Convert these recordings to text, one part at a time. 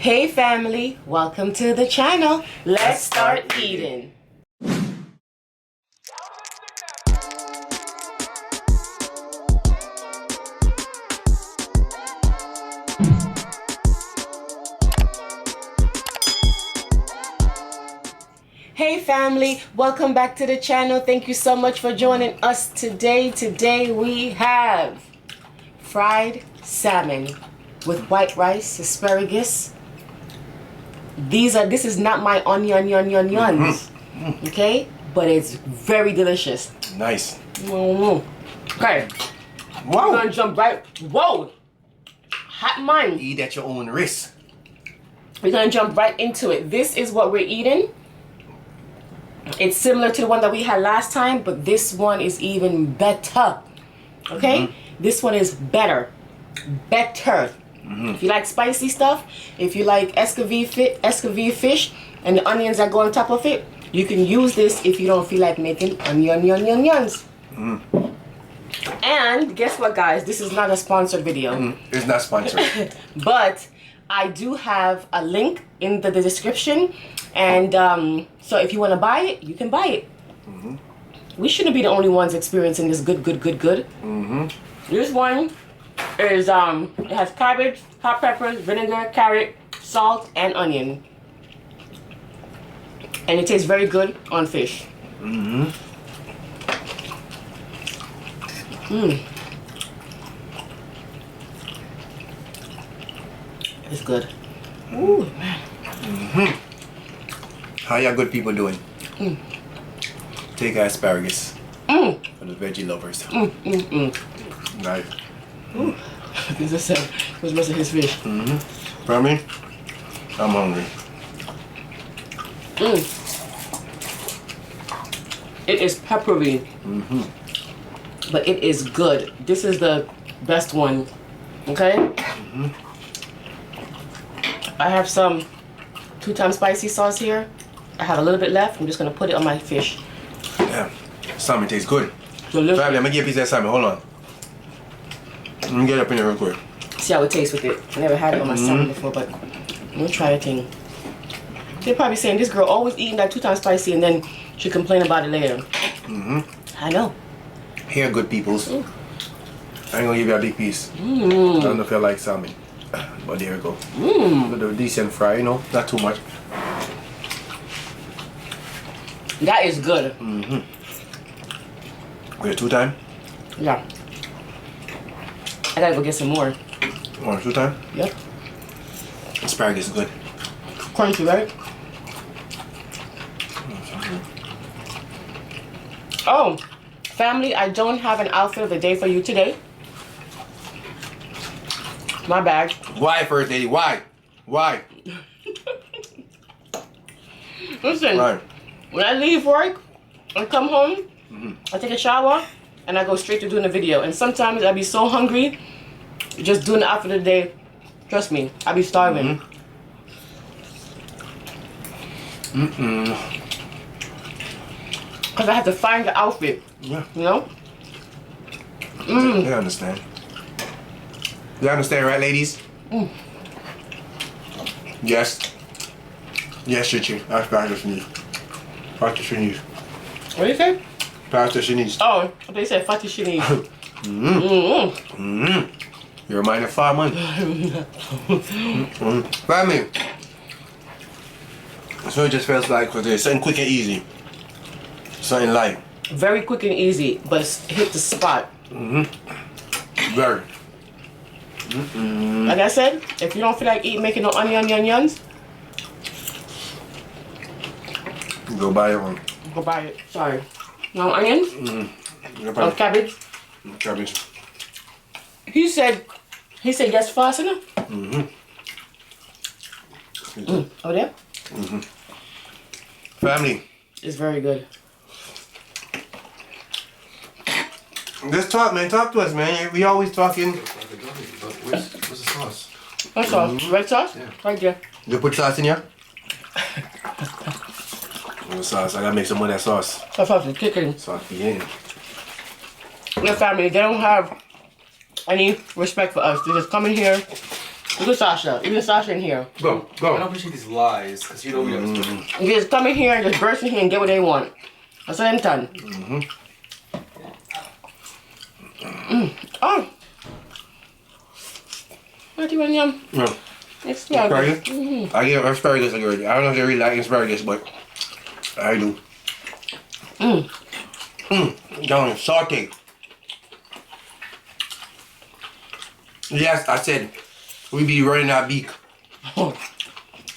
Hey family, welcome to the channel. Let's start eating. Hey family, welcome back to the channel. Thank you so much for joining us today. Today we have fried salmon with white rice, asparagus. This is not my onions, okay? But it's very delicious. Nice. Okay. Wow. We're gonna jump right. Whoa! Hot mind. Eat at your own risk. We're gonna jump right into it. This is what we're eating. It's similar to the one that we had last time, but this one is even better. Okay? This one is better. Better. If you like spicy stuff, if you like escovitch fish and the onions that go on top of it, you can use this if you don't feel like making onions. And guess what, guys? This is not a sponsored video. It's not sponsored. But I do have a link in the description, and so if you want to buy it, you can buy it. We shouldn't be the only ones experiencing this good. This one is it has cabbage, hot peppers, vinegar, carrot, salt, and onion, and it tastes very good on fish. It's good. Ooh, man. How y'all good people doing? Take asparagus for the veggie lovers. Nice. This is it was most of his fish. For me, I'm hungry. It is peppery, but it is good. This is the best one. Okay. I have some 2 times spicy sauce here. I have a little bit left. I'm just gonna put it on my fish. Yeah, salmon tastes good. Delicious. Family, I'm gonna give you a piece of salmon. Hold on. Let me get up in here real quick. See how it tastes with it. I never had it on my salmon before, but I'm gonna try a thing. They're probably saying this girl always eating that 2 times spicy and then she complain about it later. I know. Here, good peoples. I ain't gonna give you a big piece. I don't know if you like salmon. But there you go. With a decent fry, you know, not too much. That is good. Wait, 2 times? Yeah. I gotta go get some more. 1 or 2 times? Yep. Asparagus is good. Crunchy, right? Oh, family, I don't have an outfit of the day for you today. My bad. Why, First Lady? Why? Why? Listen, Why? when I leave work and come home, I take a shower and I go straight to doing a video. And sometimes I be so hungry, just doing the outfit of the day. Trust me, I be starving. Because I have to find the outfit. Yeah. You know? They understand. You understand, right, ladies? Yes. Yes, Chichi. That's Pastor Shanice. Pastor Shanice. What do you say? Pastor Shanice. Oh, they said Fatty Shini. You're mine of farmer. Family. So it just feels like there's something quick and easy. Something light. Very quick and easy, but hit the spot. Very. Like I said, if you don't feel like making no onions, Go buy it one. go buy it. Sorry. No onions? No cabbage? Cabbage. He said yes fast enough. Over there? Family. It's very good. Just talk, man. Talk to us, man. We always talking. Where's the sauce? What sauce? Red sauce? Yeah. Right there. You put sauce in here? No sauce. I gotta make some of that sauce. That sauce is kicking. Sauce be in. Their family, they don't have any respect for us. They just come in here Look at Sasha. Even Sasha in here. Go, I go. don't appreciate these lies, because you know we don't. You just come in here and just burst in here and get what they want. That's what I'm done. Oh. What do you want, yum? No. Asparagus. Asparagus? I give asparagus already. I don't know if they really like asparagus, but I do. Down, saute. Yes, I said we be running our beak.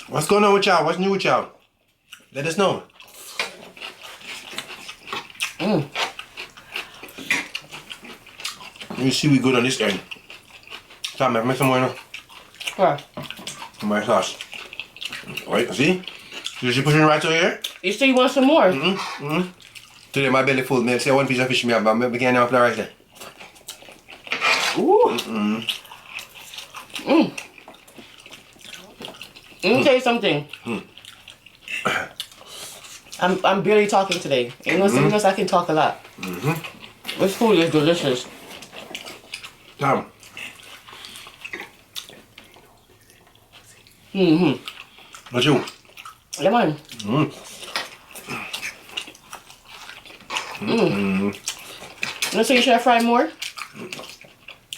What's going on with y'all? What's new with y'all? Let us know. You see we good on this end. Tom, have me some more now. What? My sauce. Wait, see? Did you put it right over here? You say you want some more? Today my belly full. Me say one piece of fish me have, but I can't have the rice there. Ooh. Let me tell you something. I'm barely talking today. And you know, I can talk a lot. This food is delicious. Tom. What you? Lemon. You say you should have fried more?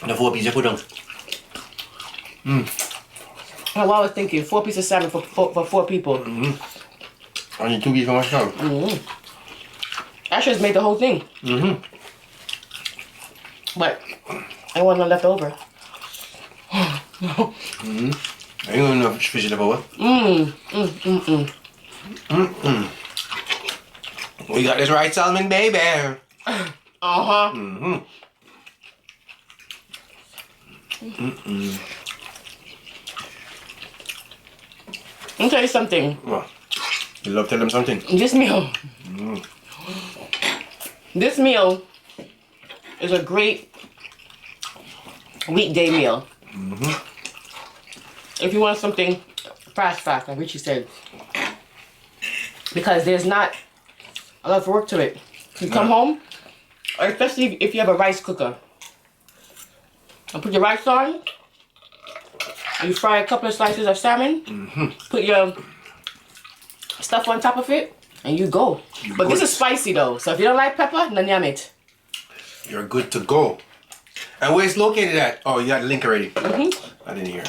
The 4 pieces put on. I was thinking 4 pieces of salmon for 4 people. I need 2 pieces for myself. I should have made the whole thing. But I want none left over. I ain't got enough fish left over. We got this right salmon, baby. Uh-huh. Let me tell you something. Well, you love tell them something. This meal is a great weekday meal. If you want something fast, like Richie said. Because there's not a lot of work to it. You come home, or especially if you have a rice cooker. And put your rice on. You fry a couple of slices of salmon. Put your stuff on top of it, and you go. But this is spicy though, so if you don't like pepper, then yam it. You're good to go. And where it's located at? Oh, you got the link already. I didn't hear.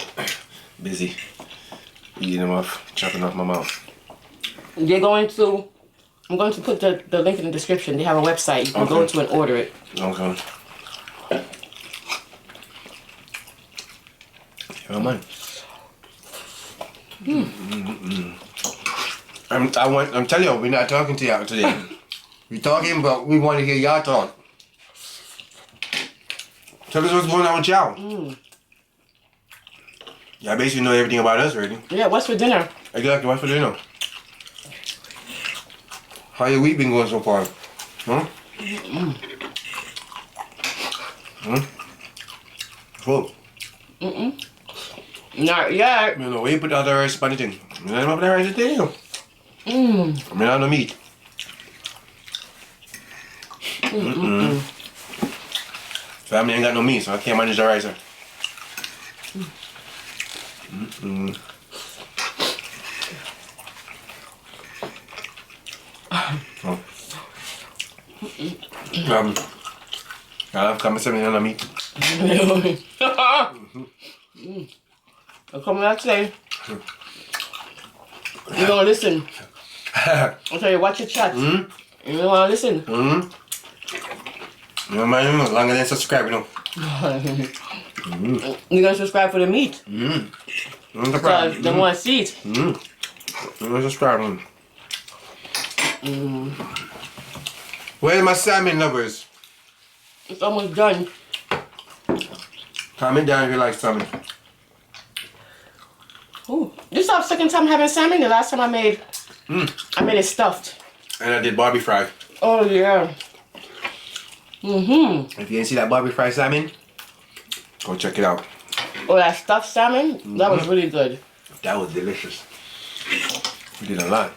Busy. Eating them off, chopping off my mouth. I'm going to put the link in the description. They have a website. You can go to and order it. Okay. Oh man. I'm telling you, we're not talking to y'all today. We're talking, but we want to hear y'all talk. Tell us what's going on with y'all. Y'all basically know everything about us already. Yeah, what's for dinner? Exactly, what's for dinner? How your week been going so far? Huh? Full. Not yet. You know, where you put the other rice on the thing? You know about the rice today? I mean, I don't meat. Family ain't got no meat, so I can't manage the rice. I'll come and send me on meat. I'll come back today. You're gonna listen. I'll tell you, watch your chat. You don't wanna listen. You know, man, longer than subscribe, you know. You're gonna subscribe for the meat. Because they wanna see it. You know, subscribe. Where's my salmon lovers? It's almost done. Comment down if you like salmon. Ooh. This is our second time having salmon. The last time I made it stuffed. And I did Barbie fry. Oh yeah. If you didn't see that Barbie fry salmon, go check it out. Oh, that stuffed salmon? That was really good. That was delicious. We did a lot.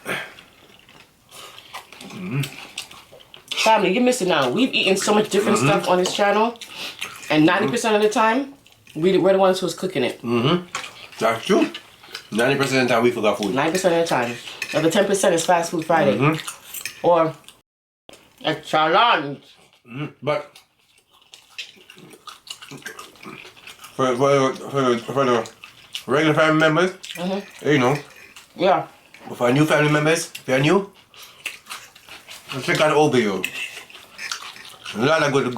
Family, you're missing out. We've eaten so much different stuff on this channel. And 90% of the time, we're the ones who's cooking it. That's true. 90% of the time we forgot food. 90% of the time. But the 10% is Fast Food Friday. Or a challenge. But for the regular family members, you know. Yeah. But for new family members, if you're new, let's check out the old video. A lot of good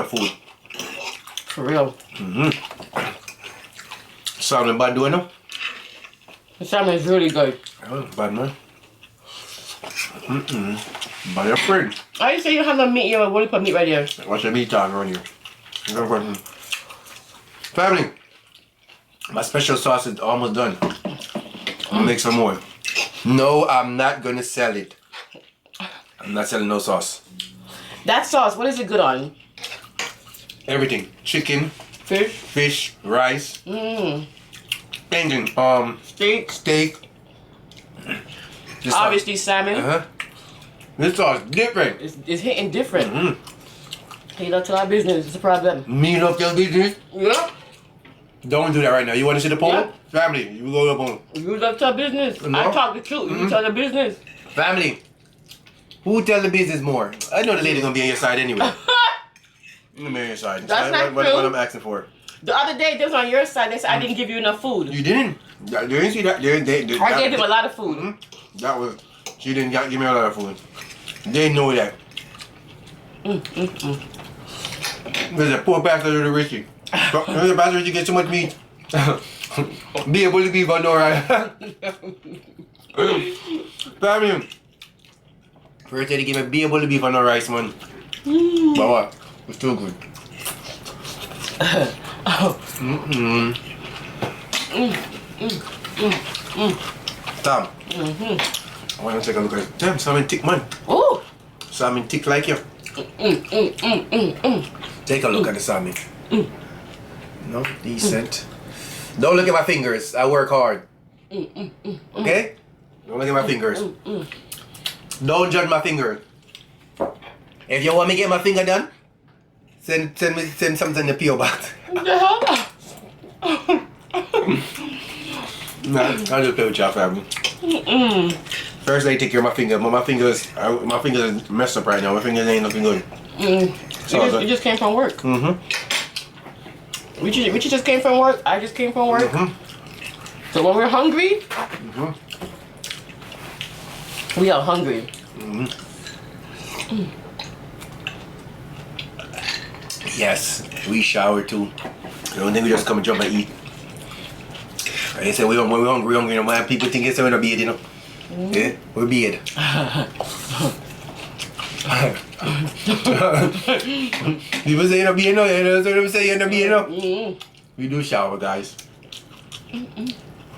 food. For real. Salmon bad doing no? The salmon is really good. Oh, bad man. But your friend. I say you have no meat here, what do you put meat right here? What's your meat talking around here? Family, my special sauce is almost done. I'll make some more. No, I'm not gonna sell it. I'm not selling no sauce. That sauce, what is it good on? Everything. Chicken, Fish? fish, rice, anything. Steak. This Obviously salmon. This sauce different. It's hitting different. You don't tell our business, it's a problem. Me love your business. Yeah. Don't do that right now. You want to see the poll? Yeah. Family, you go up on. You don't tell business. No. I talk the truth, you tell the business. Family, who tell the business more? I know the lady's gonna be on your side anyway. I'm gonna be on your side. That's not what true. I'm asking for. The other day, they was on your side, they said I didn't give you enough food. You didn't? You didn't see that? I gave him a lot of food. That was, she didn't give me a lot of food. They know that. There's a poor bastard of the Richie. There's a bastard you get too much meat. Be able to be Vandora. Family. First they give me be able to be on the rice, man. But what? It's too good. Tom. I want to take a look at it. Damn, salmon tick, man. Ooh. Salmon tick like you. Take a look at the salmon. No, decent. Don't look at my fingers. I work hard. Okay? Don't look at my fingers. Don't judge my finger. If you want me to get my finger done, send something in the P.O box. Nah, I'll just play with y'all, family. First, I take care of my finger, but my fingers are messed up right now. My fingers ain't looking good. You just came from work. Richie just came from work. I just came from work. So when we're hungry, we are hungry. Yes, we shower too. I don't think we just come and jump and eat. They say we're hungry, you know, people think it's we're not beard, you know. Yeah, we're beard. People say you're not beard, you know, so they say you're not beard, you know. We do shower, guys.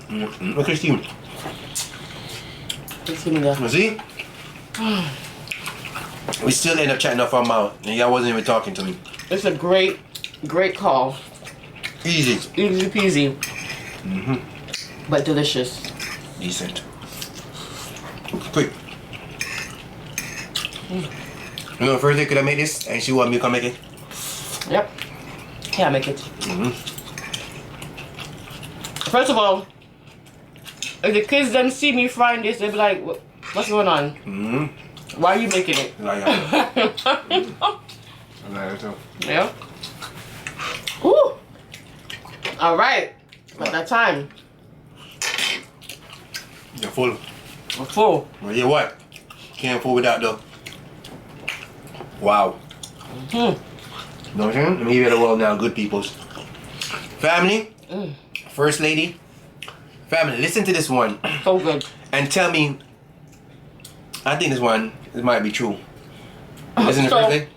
Look at Steve. You see? We still end up chatting off our mouth, and y'all wasn't even talking to me. It's a great call. Easy. Easy peasy. But delicious. Decent. Quick. You know, first day could I make this, and she want me to come make it? Yep. Yeah, make it. First of all, if the kids then see me frying this, they'll be like, what's going on? Why are you making it? Yeah. Ooh. All right. At that time. You're full. I'm full. Well, yeah, what? Can't fool with that though. Wow. Know what I'm saying? Let me give you the world now, good peoples. Family, first lady. Family, listen to this one. So good. And tell me, I think this might be true. Listen to the So- first lady?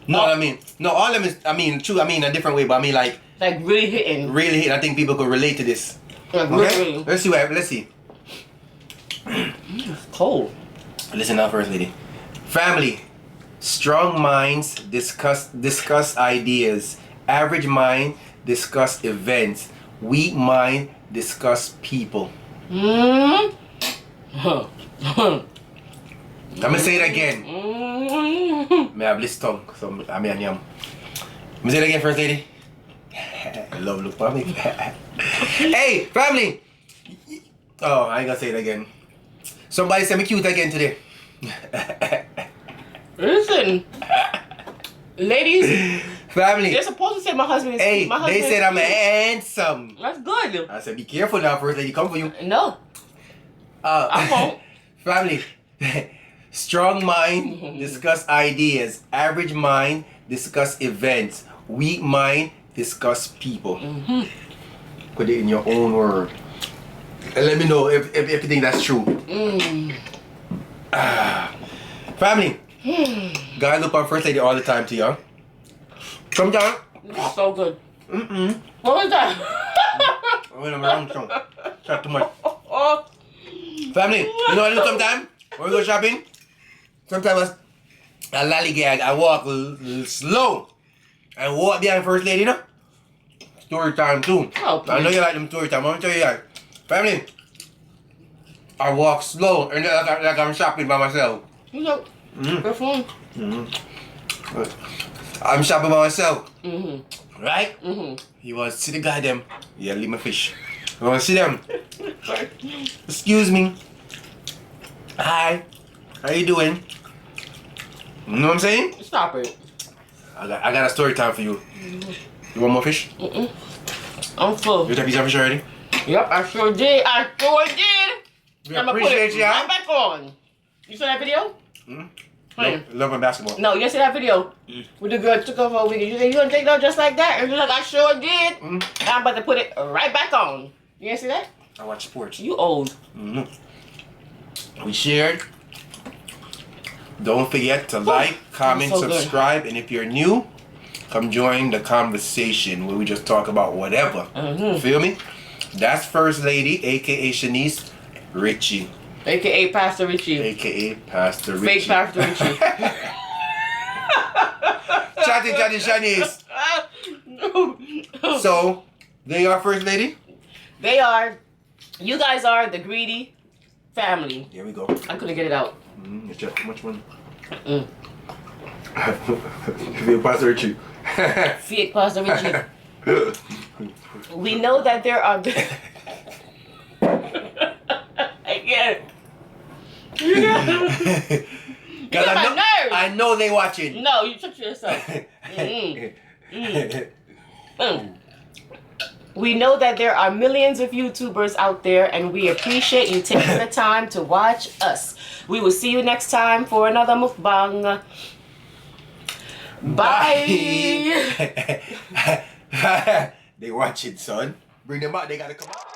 No, I mean, no, all of them is, I mean, true, I mean a different way, but I mean like really hitting. really hit. I think people could relate to this. Like Okay? really. Let's see. It's cold. Listen now, first lady. Family, strong minds discuss ideas. Average mind discuss events. Weak mind discuss people. I'm gonna say it again. May I have this tongue? So I mean, yum. Let me say it again, first lady. Love look for me. Hey, family! Oh, I ain't gonna say it again. Somebody said me cute again today. Listen, ladies, Family. they're supposed to say my husband is Hey, cute. My husband they said is I'm cute. handsome. That's good. I said, be careful now, first lady come for you. No, I won't. Family. Strong mind, discuss ideas. Average mind, discuss events. Weak mind, discuss people. Put it in your own word. And let me know if you think that's true. Family. Guys look on first lady all the time to you. Sometimes. This is so good. What was that? When I'm around, so chat too much. Oh, Family, you know what I do sometimes? When we go shopping, sometimes I lollygag, I walk slow. I walk behind first lady, you know? Story time too. Oh, I know you like them story time. I'm gonna tell you that. Family, I walk slow and like I'm shopping by myself. you know, good phone. I'm shopping by myself. Right? Mm-hmm. You want to see the guy them? Yeah, leave my fish. You want to see them? Excuse me. Hi. How you doing? You know what I'm saying? Stop it. I got a story time for you. You want more fish? I'm full. You take a piece of fish already? Yep, I sure did. I sure did. We I'm gonna put it appreciate you. right back on. You saw that video? Love and basketball. No, you see that video with the girl took off her wig. You said you gonna take it off just like that, and you're like, I sure did. And I'm about to put it right back on. You didn't see that? I watch sports. You old. We shared. Don't forget to like, comment, so good. subscribe, and if you're new, come join the conversation where we just talk about whatever. Feel me? That's First Lady, aka Shanice Richie, AKA Pastor Richie. aka Pastor Richie. Fake Pastor Richie. Chatty Shanice. So, they are First Lady? They are. You guys are the greedy family. Here we go. I couldn't get it out. It's just too much money. Feel Pastor Richie. Fake Pastor Richie. We know that there are. Again. Because I know they watching. No, you took yourself. We know that there are millions of YouTubers out there, and we appreciate you taking the time to watch us. We will see you next time for another mukbang. Bye. They watching, son. Bring them out. They gotta come out.